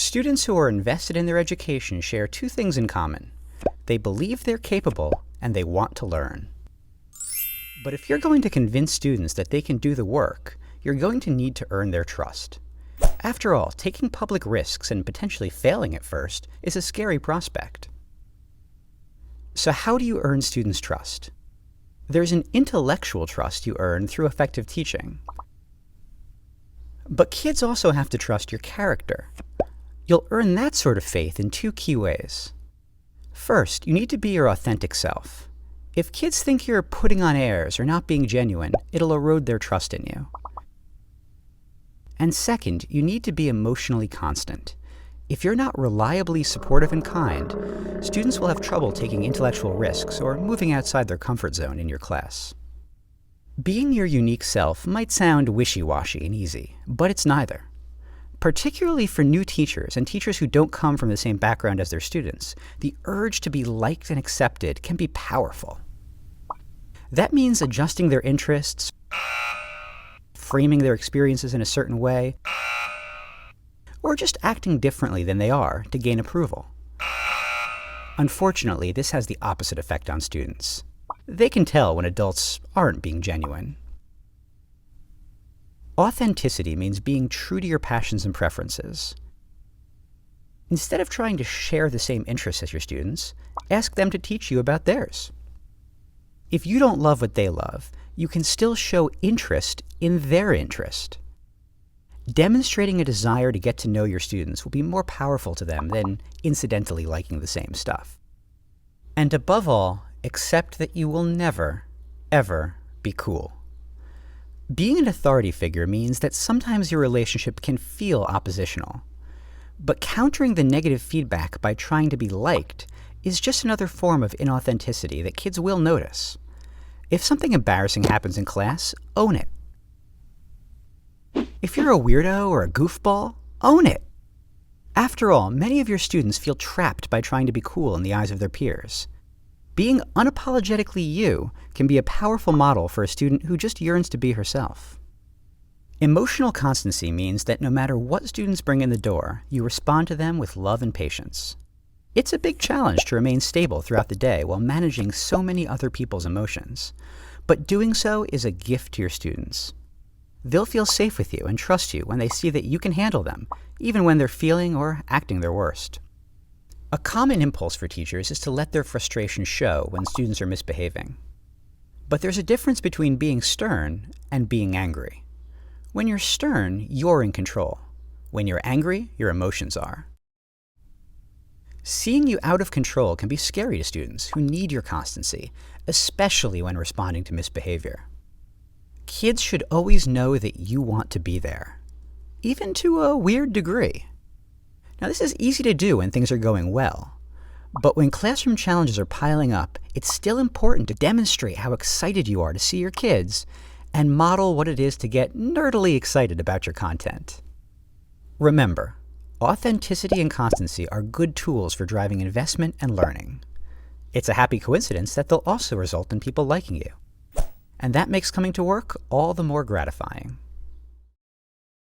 Students who are invested in their education share two things in common. They believe they're capable, and they want to learn. But if you're going to convince students that they can do the work, you're going to need to earn their trust. After all, taking public risks and potentially failing at first is a scary prospect. So how do you earn students' trust? There's an intellectual trust you earn through effective teaching. But kids also have to trust your character. You'll earn that sort of faith in two key ways. First, you need to be your authentic self. If kids think you're putting on airs or not being genuine, it'll erode their trust in you. And second, you need to be emotionally constant. If you're not reliably supportive and kind, students will have trouble taking intellectual risks or moving outside their comfort zone in your class. Being your unique self might sound wishy-washy and easy, but it's neither. Particularly for new teachers and teachers who don't come from the same background as their students, the urge to be liked and accepted can be powerful. That means adjusting their interests, framing their experiences in a certain way, or just acting differently than they are to gain approval. Unfortunately, this has the opposite effect on students. They can tell when adults aren't being genuine. Authenticity means being true to your passions and preferences. Instead of trying to share the same interests as your students, ask them to teach you about theirs. If you don't love what they love, you can still show interest in their interest. Demonstrating a desire to get to know your students will be more powerful to them than incidentally liking the same stuff. And above all, accept that you will never, ever be cool. Being an authority figure means that sometimes your relationship can feel oppositional. But countering the negative feedback by trying to be liked is just another form of inauthenticity that kids will notice. If something embarrassing happens in class, own it. If you're a weirdo or a goofball, own it. After all, many of your students feel trapped by trying to be cool in the eyes of their peers. Being unapologetically you can be a powerful model for a student who just yearns to be herself. Emotional constancy means that no matter what students bring in the door, you respond to them with love and patience. It's a big challenge to remain stable throughout the day while managing so many other people's emotions. But doing so is a gift to your students. They'll feel safe with you and trust you when they see that you can handle them, even when they're feeling or acting their worst. A common impulse for teachers is to let their frustration show when students are misbehaving. But there's a difference between being stern and being angry. When you're stern, you're in control. When you're angry, your emotions are. Seeing you out of control can be scary to students who need your constancy, especially when responding to misbehavior. Kids should always know that you want to be there, even to a weird degree. Now, this is easy to do when things are going well, but when classroom challenges are piling up, it's still important to demonstrate how excited you are to see your kids and model what it is to get nerdily excited about your content. Remember, authenticity and constancy are good tools for driving investment and learning. It's a happy coincidence that they'll also result in people liking you. And that makes coming to work all the more gratifying.